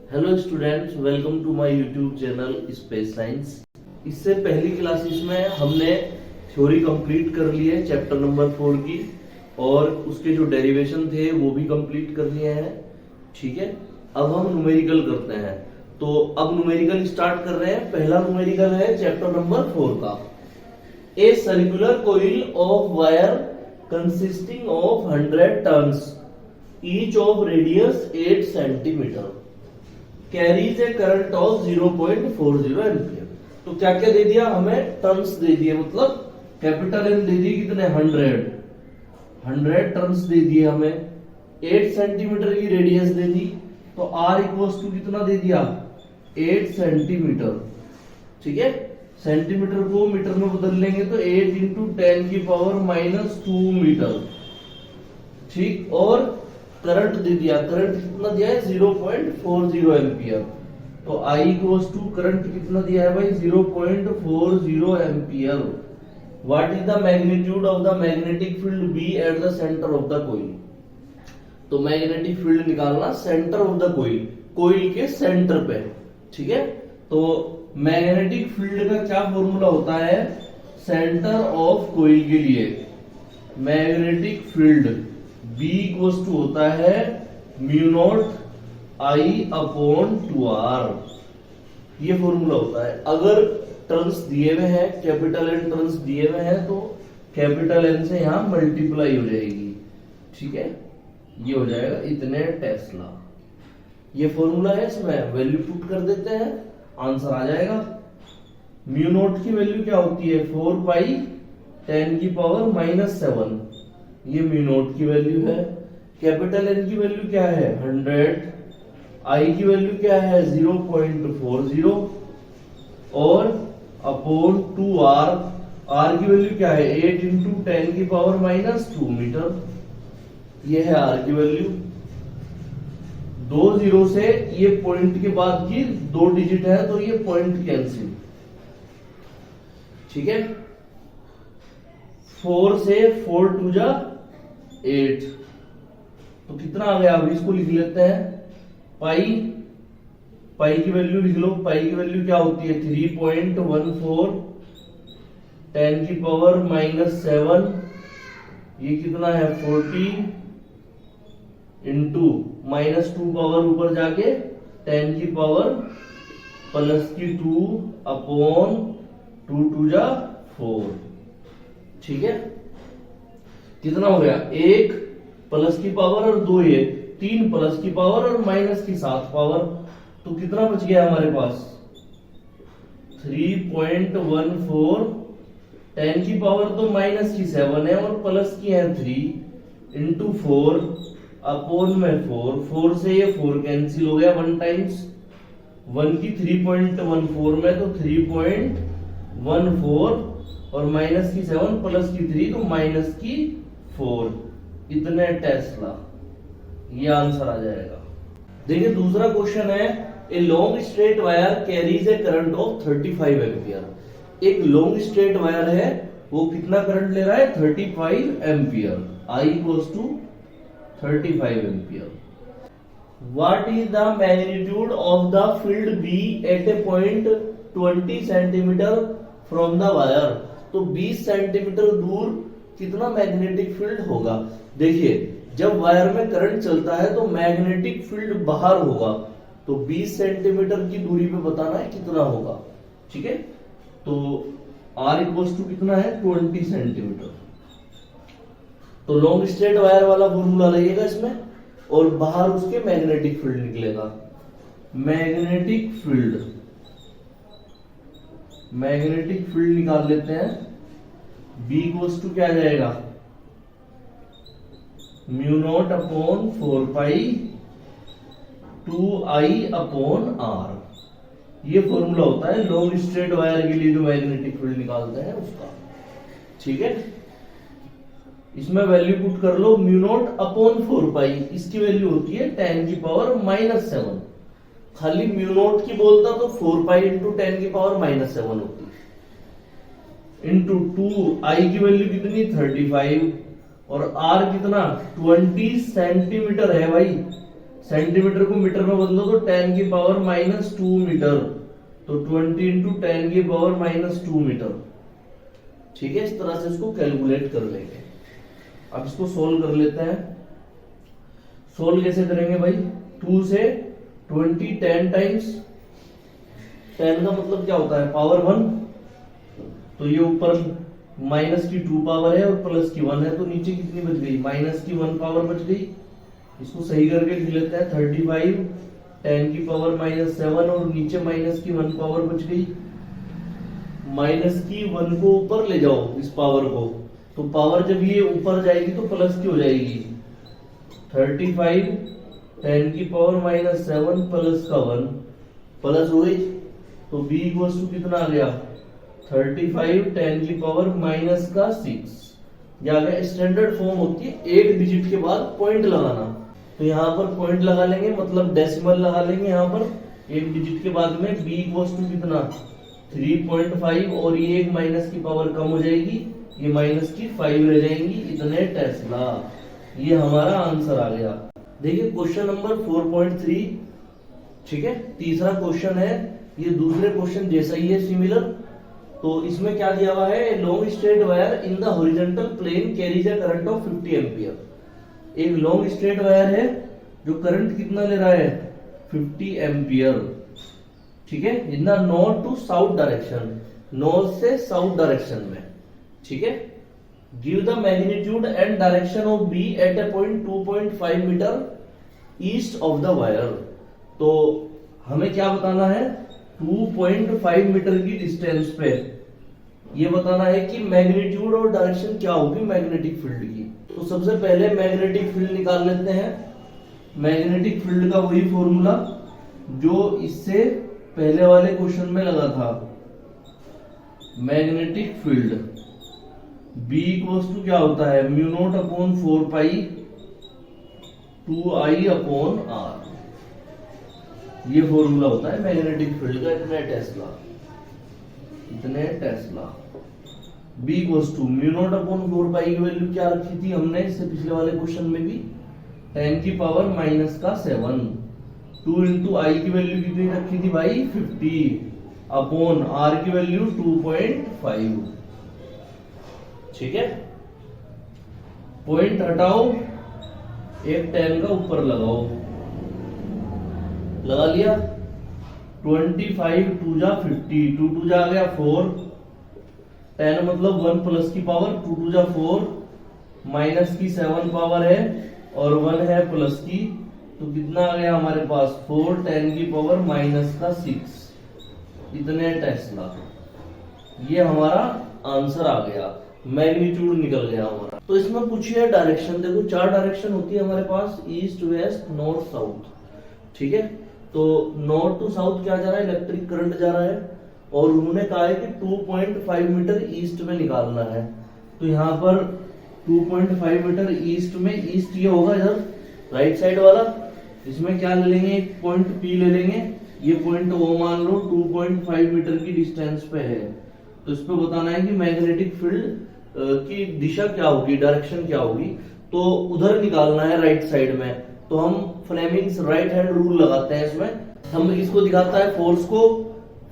Hello students, welcome to my YouTube channel space science. इससे पहली classes में हमने थ्योरी कंप्लीट कर ली है चैप्टर नंबर 4 की, और उसके जो डेरिवेशन थे वो भी कंप्लीट कर लिए हैं। ठीक है, अब हम न्यूमेरिकल करते हैं। तो अब न्यूमेरिकल स्टार्ट कर रहे हैं। पहला न्यूमेरिकल है चैप्टर नंबर 4 का। A circular coil of wire consisting of 100 turns each of radius 8 centimetre carries a current of 0.40 ampere. तो क्या क्या दे दिया हमें? टर्न्स दे दिए, मतलब कैपिटल एन दे दिए, कितने? 100 टर्न्स दे दिए हमें। 8 सेंटीमीटर की रेडियस दे दी, तो आर इक्वल्स टू कितना दे दिया? 8 सेंटीमीटर। ठीक है, सेंटीमीटर को मीटर में बदल लेंगे तो 8 इंटू 10 की पावर -2 मीटर। ठीक, और करंट दे दिया। करंट कितना दिया है? 0.40 एम्पियर। तो I इक्वल्स टू करंट कितना दिया है भाई? 0.40 ampere. What is the magnitude of the magnetic field B at the centre of the coil? तो मैग्नेटिक फील्ड निकालना centre of the coil, coil के सेंटर पे। ठीक है, तो मैग्नेटिक फील्ड का क्या फॉर्मूला होता है सेंटर ऑफ कोइल के लिए? Magnetic field B equals to होता है mu not I upon 2R। ये फॉर्मूला होता है। अगर टर्न्स दिए हुए हैं, कैपिटल एन टर्न्स दिए हुए हैं, तो कैपिटल एन से यहां मल्टीप्लाई हो जाएगी। ठीक है, ये हो जाएगा इतने टेस्ला। ये फॉर्मूला है, इसमें वैल्यू पुट कर देते हैं, आंसर आ जाएगा। म्यू नॉट की वैल्यू क्या होती है? 4 पाई 10 की पावर -7। ये म्यू नॉट की वैल्यू है। कैपिटल एन की वैल्यू क्या है? 100। आई की वैल्यू क्या है? 0.40 और अपॉन 2R। आर की वैल्यू क्या है? 8 इंटू 10 की पावर -2 मीटर। ये है आर की वैल्यू। 2 जीरो से ये पॉइंट के बाद की 2 डिजिट है, तो ये पॉइंट कैंसिल। ठीक है, 4 से 4 टू जा 8, तो कितना आ गया? अब इसको लिख लेते हैं। पाई की वैल्यू लिख लो। पाई की वैल्यू क्या होती है? 3.14 10 की पावर -7। ये कितना है? 40 इंटू -2 पावर ऊपर जाके 10 की पावर +2 अपॉन 2 टू जा 4। ठीक है, कितना हो गया? 1 प्लस की पावर और 2 ये 3 प्लस की पावर और माइनस की 7 पावर। तो कितना बच गया हमारे पास? 3.14। 10 की पावर तो माइनस की 7 है और प्लस की है 3 इंटू 4 अपॉन में 4 से ये 4 कैंसिल हो गया 1 टाइम्स। 1 की 3.14 में, तो 3.14 और माइनस की 7 प्लस की 3, तो माइनस की 4। इतने टेस्ला। ये आंसर आ जाएगा। देखिए, दूसरा क्वेश्चन है, a long straight wire carries a current of 35 ampere. एक लॉन्ग स्ट्रेट वायर है, वो कितना करंट ले रहा है? 35 ampere. I equals to 35 ampere. What is the magnitude of the field B at a point 20 centimetre from the wire? तो 20 centimetre दूर कितना मैग्नेटिक फील्ड होगा? देखिए, जब वायर में करंट चलता है तो मैग्नेटिक फील्ड बाहर होगा, तो 20 सेंटीमीटर की दूरी पे बताना है कितना होगा। ठीक है, तो R इक्वल्स टू कितना है? 20 सेंटीमीटर। तो लॉन्ग स्ट्रेट वायर वाला फॉर्मूला लगेगा इसमें, और बाहर उसके मैग्नेटिक फील्ड निकलेगा। मैग्नेटिक फील्ड निकाल लेते हैं। B इक्वल्स टू क्या आ जाएगा? Mu naught upon 4 pi 2I upon R। ये फॉर्मूला होता है लॉन्ग स्ट्रेट वायर के लिए जो मैग्नेटिक फील्ड निकालते हैं उसका। ठीक है, इसमें वैल्यू पुट कर लो। म्यू नॉट अपॉन 4 पाई, इसकी वैल्यू होती है 10 की पावर -7। खाली म्यू नॉट की बोलता तो 4 पाई इंटू 10 की पावर -7 होती, इंटू 2I की वैल्यू कितनी? 35 और R कितना? 20 सेंटीमीटर है भाई। सेंटीमीटर को मीटर में बदलो तो 10 की पावर -2 मीटर, तो 20 इंटू 10 की पावर -2 मीटर। ठीक है, इस तरह से इसको कैलकुलेट कर लेंगे। अब इसको सोल्व कर लेते हैं। सोल्व कैसे करेंगे भाई? 2 से 20 10 टाइम्स, 10 का मतलब क्या होता है? पावर 1। तो ये ऊपर माइनस की 2 पावर है और प्लस की 1 है, तो नीचे कितनी बच गई? माइनस की 1 पावर बच गई। इसको सही करके लिख लेते हैं। 35 10 की पावर -7 और नीचे माइनस की 1 पावर बच गई। माइनस की 1 को ऊपर ले जाओ इस पावर को, तो पावर जब ये ऊपर जाएगी तो प्लस की हो जाएगी। 35 10 की पावर -7 प्लस का 1 प्लस हो गई, तो b इक्वल्स टू कितना आ गया? 35 10 की पावर माइनस का 6। यह आ गया। स्टैंडर्ड फॉर्म होती है एक डिजिट के बाद पॉइंट लगाना, तो यहाँ पर पॉइंट लगा लेंगे, मतलब डेसिमल लगा लेंगे यहाँ पर एक डिजिट के बाद में। b इक्वल्स टू कितना? 3.5 और ये एक माइनस की पावर कम हो जाएगी, ये माइनस की 5 रह जाएंगी, इतने टेस्ला। ये हमारा आंसर आ गया। देखिए क्वेश्चन नंबर 4.3। ठीक है, तीसरा क्वेश्चन है, ये दूसरे क्वेश्चन जैसा ही है, सिमिलर। तो इसमें क्या दिया हुआ है? Long straight wire in the horizontal plane carries a current of 50 ampere. एक लॉन्ग स्ट्रेट वायर है जो करंट कितना ले रहा है? 50 एम्पियर। ठीक है, in the north to south direction, north से साउथ डायरेक्शन में। ठीक है, give the magnitude and direction of B at a point 2.5 metre east of the wire. तो हमें क्या बताना है? 2.5 मीटर की डिस्टेंस पे ये बताना है कि मैग्नीट्यूड और डायरेक्शन क्या होगी मैग्नेटिक फील्ड की। तो सबसे पहले मैग्नेटिक फील्ड निकाल लेते हैं। मैग्नेटिक फील्ड का वही फॉर्मूला जो इससे पहले वाले क्वेश्चन में लगा था। Magnetic field B equals to क्या होता है? Mu naught upon 4 pi 2I upon R। ये फॉर्मूला होता है मैग्नेटिक फील्ड का, इतने टेस्ला, इतने tesla. B equals to mu naught upon 4 pi की वैल्यू क्या रखी थी हमने इससे पिछले वाले क्वेश्चन में भी? 10 की पावर माइनस का 7। 2 इंटू आई की वैल्यू कितनी रखी थी भाई? 50 अपॉन R की वैल्यू 2.5। ठीक है, पॉइंट हटाओ, एक 10 का ऊपर लगाओ, लगा लिया। 25 2 जा 50, 2 2 जा आ गया 4, 10 मतलब 1 प्लस की पावर, 2 2 जा 4, माइनस की 7 पावर है और 1 है प्लस की, तो कितना आ गया हमारे पास? 4 10 की पावर माइनस का 6, इतने टेस्ला। ये हमारा आंसर आ गया, मैग्नीट्यूड निकल गया हमारा। तो इसमें पूछिए डायरेक्शन। देखो 4 डायरेक्शन होती है हमारे पास, ईस्ट वेस्ट नॉर्थ साउथ। ठीक है, तो नॉर्थ टू साउथ क्या जा रहा है? इलेक्ट्रिक करंट जा रहा है, और उन्होंने कहा है कि 2.5 मीटर ईस्ट में निकालना है। तो यहाँ पर 2.5 मीटर ईस्ट में, ईस्ट ये होगा इधर राइट साइड वाला, इसमें क्या ले लेंगे? एक पॉइंट P ले लेंगे, ये पॉइंट O मान लो 2.5 मीटर की डिस्टेंस पे है। तो इस पे बताना है कि मैग्नेटिक फील्ड की दिशा क्या होगी, डायरेक्शन क्या होगी। तो उधर निकालना है राइट साइड में। तो हम फ्लेमिंग्स राइट हैंड रूल लगाते हैं इसमें। हम इसको दिखाता है फोर्स को,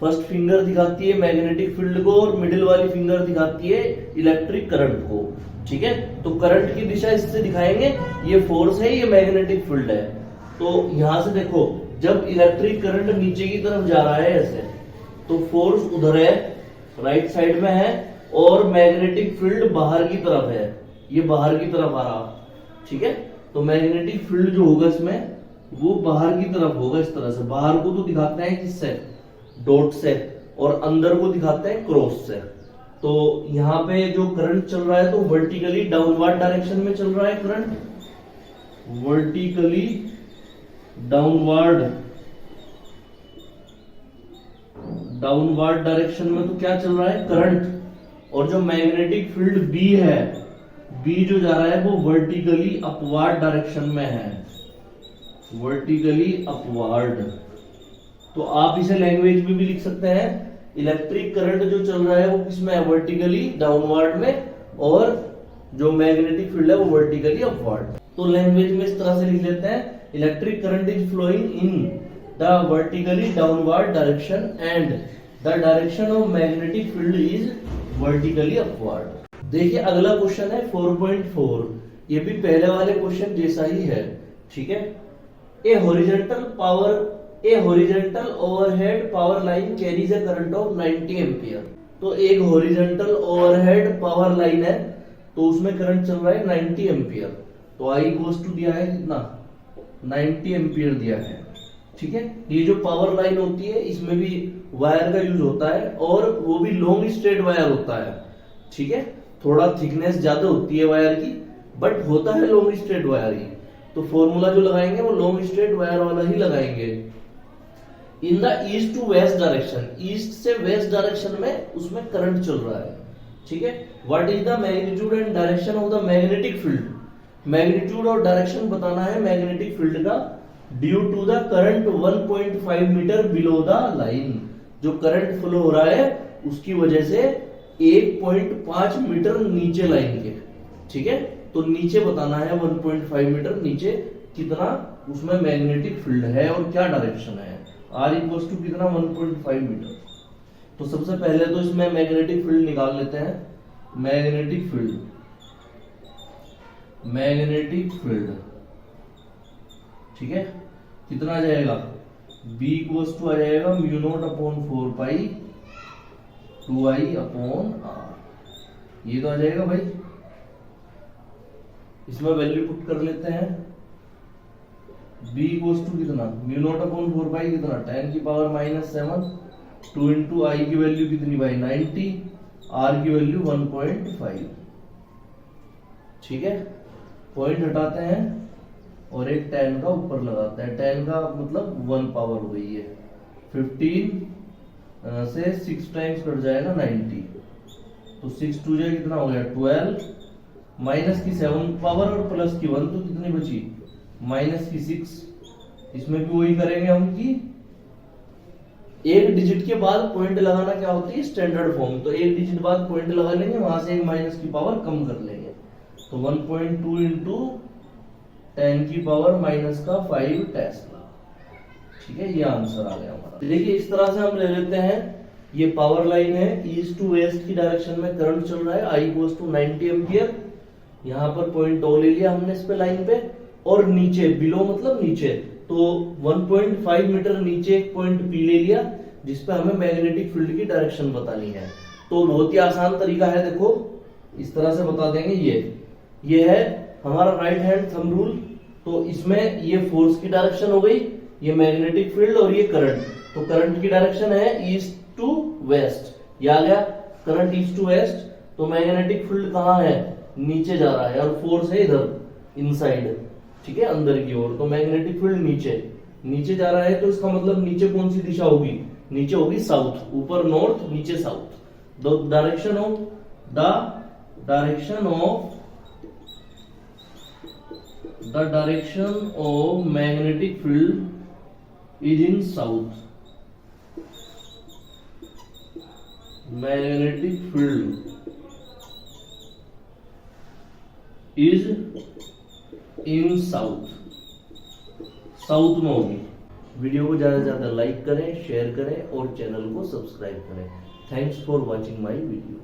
फर्स्ट फिंगर दिखाती है मैग्नेटिक फील्ड को और मिडिल वाली फिंगर दिखाती है इलेक्ट्रिक करंट को। ठीक है, तो करंट की दिशा इससे दिखाएंगे, ये फोर्स है, ये मैग्नेटिक फील्ड है। तो यहां से देखो, जब इलेक्ट्रिक करंट नीचे की तरफ जा रहा है ऐसे, तो फोर्स उधर है, राइट साइड में है, और मैग्नेटिक फील्ड बाहर की तरफ है, ये बाहर की तरफ आ रहा। ठीक है, तो मैग्नेटिक फील्ड जो होगा इसमें वो बाहर की तरफ होगा, इस तरह से। बाहर को तो दिखाते हैं किससे? डॉट से, और अंदर को दिखाते हैं क्रॉस से। तो यहाँ पे जो करंट चल रहा है तो वर्टिकली डाउनवर्ड डायरेक्शन में चल रहा है करंट, वर्टिकली डाउनवर्ड डायरेक्शन में तो क्या चल रहा है? करंट। और जो मैग्नेटिक फील्ड B है, B जो जा रहा है वो वर्टिकली अपवर्ड डायरेक्शन में है, वर्टिकली अपवर्ड। तो आप इसे लैंग्वेज में भी लिख सकते हैं, इलेक्ट्रिक करंट जो चल रहा है वो किसमें है? वर्टिकली डाउनवर्ड में, और जो मैग्नेटिक फील्ड है वो वर्टिकली अपवर्ड। तो लैंग्वेज में इस तरह से लिख लेते हैं, electric current is flowing in the vertically downward direction and the direction of magnetic field is vertically upward. देखिए अगला क्वेश्चन है 4.4, ये भी पहले वाले क्वेश्चन जैसा ही है, ठीक है। ए horizontal overhead power line carries a current of 90 ampere. तो एक हॉरिजॉन्टल ओवरहेड पावर लाइन है, तो उसमें करंट चल रहा है 90 एम्पियर। तो आई इक्वल्स टू दिया है कितना, 90 एम्पियर दिया है, ठीक है। ये जो पावर लाइन होती है इसमें भी वायर का यूज होता है और वो भी लॉन्ग स्ट्रेट वायर होता है, ठीक है। थोड़ा थिकनेस ज्यादा होती है वायर की, बट होता है लॉन्ग स्ट्रेट वायर ही। तो फॉर्मूला जो लगाएंगे वो लॉन्ग स्ट्रेट वायर वाला ही लगाएंगे। In the east to west direction, east से वेस्ट डायरेक्शन में उसमें करंट चल रहा है, ठीक है। What is the magnitude and direction of the magnetic field. Magnitude और डायरेक्शन बताना है मैग्नेटिक फील्ड का। Due to the current 1.5 metre below the line, जो करंट फ्लो हो रहा है उसकी वजह से 1.5 मीटर नीचे लाइन के, ठीक है। तो नीचे बताना है 1.5 मीटर नीचे कितना उसमें मैग्नेटिक फील्ड है और क्या डायरेक्शन है। आर इक्वल्स टू कितना 1.5 मीटर। तो सबसे पहले तो इसमें मैग्नेटिक फील्ड निकाल लेते हैं। मैग्नेटिक फील्ड ठीक है, कितना आ जाएगा, B इक्वल्स टू आ जाएगा mu naught upon 4 pi 2I upon R। ये तो आ जाएगा भाई, इसमें वैल्यू पुट कर लेते हैं। B इक्वल्स टू कितना, म्यू नॉट अपॉन 4 पाई कितना 10 की पावर -7, 2 इंटू I की वैल्यू कितनी भाई 90, R की वैल्यू 1.5, ठीक है। पॉइंट हटाते हैं और एक 10 का ऊपर लगाते हैं। 10 का मतलब 1 पावर हो गई है। 15 से 6 टाइम्स कट जाएगा 90, तो 6 2 जाए कितना हो गया 12, माइनस की 7 पावर और प्लस की 1, तो कितनी बची माइनस की 6। इसमें भी वही करेंगे हम कि एक डिजिट के बाद पॉइंट लगाना क्या होती है स्टैंडर्ड फॉर्म। तो एक डिजिट बाद पॉइंट लगा लेंगे, वहां से एक माइनस की पावर कम कर लेंगे। तो 1.2 इंटू 10 की पावर माइनस का 5 टेस्ला, ठीक है। ये आंसर आ गया हमारा। देखिए इस तरह से हम ले लेते हैं, ये पावर लाइन है, ईस्ट टू वेस्ट की डायरेक्शन में करंट चल रहा है, I इक्वल्स टू 90 एम्पियर। यहाँ पर पॉइंट O ले लिया हमने इस पे लाइन पे, और नीचे बिलो मतलब नीचे, तो 1.5 मीटर नीचे एक पॉइंट P ले लिया जिसपे हमें मैग्नेटिक फील्ड की डायरेक्शन बतानी है। तो बहुत ही आसान तरीका है, देखो इस तरह से बता देंगे। ये है हमारा राइट हैंड थंब रूल। तो इसमें ये फोर्स की डायरेक्शन हो गई, ये मैग्नेटिक फील्ड और ये करंट। तो करंट की डायरेक्शन है ईस्ट टू वेस्ट, ये आ गया करंट ईस्ट टू वेस्ट। तो मैग्नेटिक फील्ड कहाँ है, नीचे जा रहा है, और फोर्स है इधर इनसाइड, ठीक है, अंदर की ओर। तो मैग्नेटिक फील्ड नीचे जा रहा है, तो इसका मतलब नीचे कौन सी दिशा होगी, नीचे होगी साउथ, ऊपर नॉर्थ नीचे south. The direction of magnetic field is in south. Magnetic field is in south में होगी। वीडियो को ज्यादा से ज्यादा लाइक करें, शेयर करें और चैनल को सब्सक्राइब करें। Thanks for watching my video.